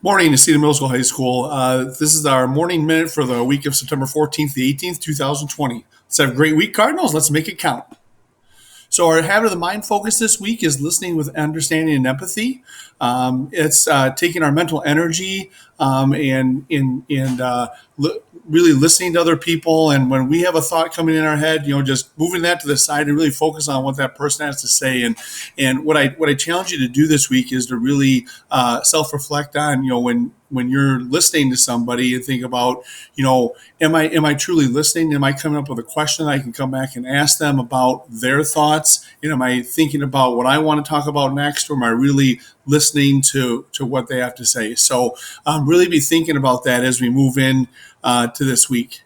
Morning, Cedar Middle School High School. This is our morning minute for the week of September 14th to 18th, 2020. Let's have a great week, Cardinals. Let's make it count. So our habit of the mind focus this week is listening with understanding and empathy. It's taking our mental energy and really listening to other people. And when we have a thought coming in our head, just moving that to the side and really focus on what that person has to say. And what I challenge you to do this week is to really self reflect on when you're listening to somebody and think about, am I truly listening? Am I coming up with a question that I can come back and ask them about their thoughts? And am I thinking about what I want to talk about next, or am I really listening to what they have to say? So really be thinking about that as we move in to this week.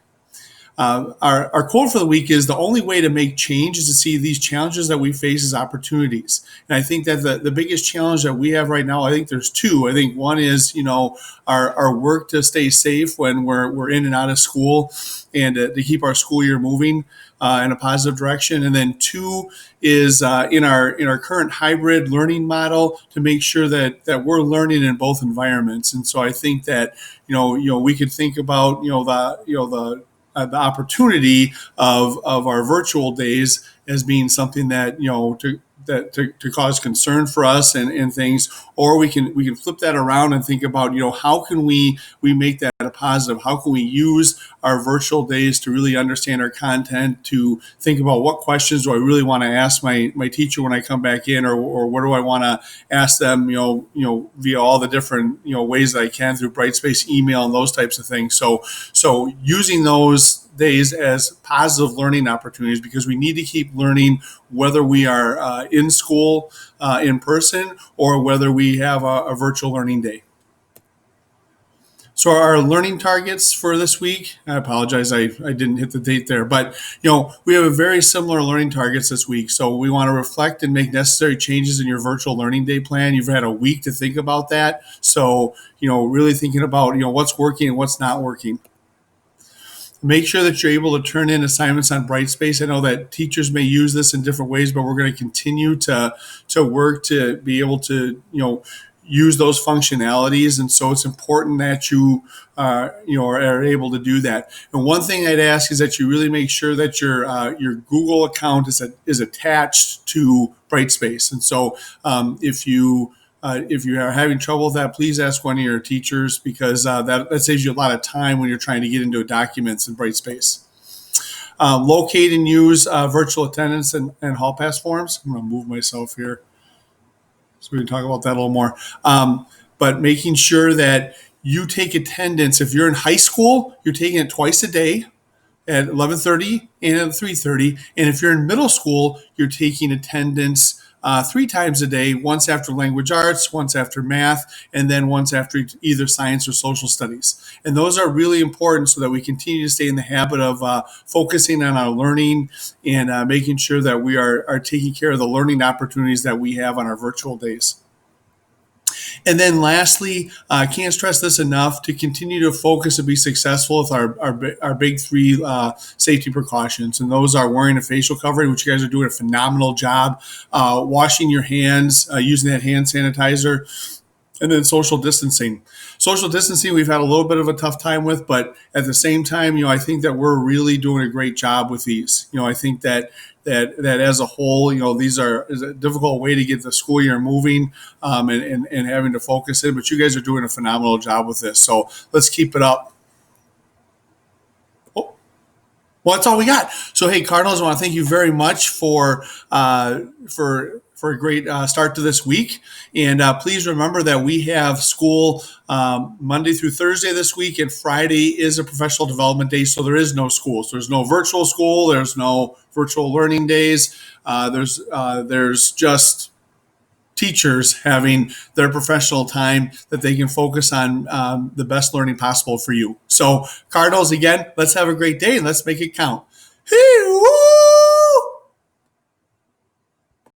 Our quote for the week is: the only way to make change is to see these challenges that we face as opportunities. And I think that the biggest challenge that we have right now, I think there's two. I think one is, our work to stay safe when we're in and out of school, and to keep our school year moving in a positive direction. And then two is in our current hybrid learning model, to make sure that we're learning in both environments. And so I think that we could think about the opportunity of our virtual days as being something that to cause concern for us and things, or we can flip that around and think about how can we make that a positive? How can we use our virtual days to really understand our content, to think about what questions do I really want to ask my teacher when I come back in, or what do I want to ask them via all the different ways that I can through Brightspace, email, and those types of things. So using those days as positive learning opportunities, because we need to keep learning whether we are in school in person, or whether we have a virtual learning day. So our learning targets for this week, I apologize, I didn't hit the date there, but we have a very similar learning targets this week. So we want to reflect and make necessary changes in your virtual learning day plan. You've had a week to think about that. So, really thinking about, what's working and what's not working. Make sure that you're able to turn in assignments on Brightspace. I know that teachers may use this in different ways, but we're going to continue to work to be able to, use those functionalities. And so it's important that you are able to do that. And one thing I'd ask is that you really make sure that your Google account is attached to Brightspace. And so if you are having trouble with that, please ask one of your teachers, because that saves you a lot of time when you're trying to get into documents in Brightspace. Locate and use virtual attendance and hall pass forms. I'm going to move myself here so we can talk about that a little more. But making sure that you take attendance. If you're in high school, you're taking it twice a day at 11:30 and at 3:30. And if you're in middle school, you're taking attendance 3 times a day, once after language arts, once after math, and then once after either science or social studies. And those are really important so that we continue to stay in the habit of focusing on our learning and making sure that we are taking care of the learning opportunities that we have on our virtual days. And then lastly, I can't stress this enough, to continue to focus and be successful with our big 3 safety precautions. And those are wearing a facial covering, which you guys are doing a phenomenal job, washing your hands, using that hand sanitizer, and then social distancing. Social distancing, we've had a little bit of a tough time with, but at the same time, I think that we're really doing a great job with these. I think that as a whole, these is a difficult way to get the school year moving, and having to focus it. But you guys are doing a phenomenal job with this. So let's keep it up. Oh, well, that's all we got. So, hey, Cardinals, I want to thank you very much for a great start to this week. And please remember that we have school Monday through Thursday this week, and Friday is a professional development day, so there is no school. So there's no virtual school, there's no virtual learning days. There's just teachers having their professional time that they can focus on the best learning possible for you. So, Cardinals, again, let's have a great day and let's make it count. Hey, woo!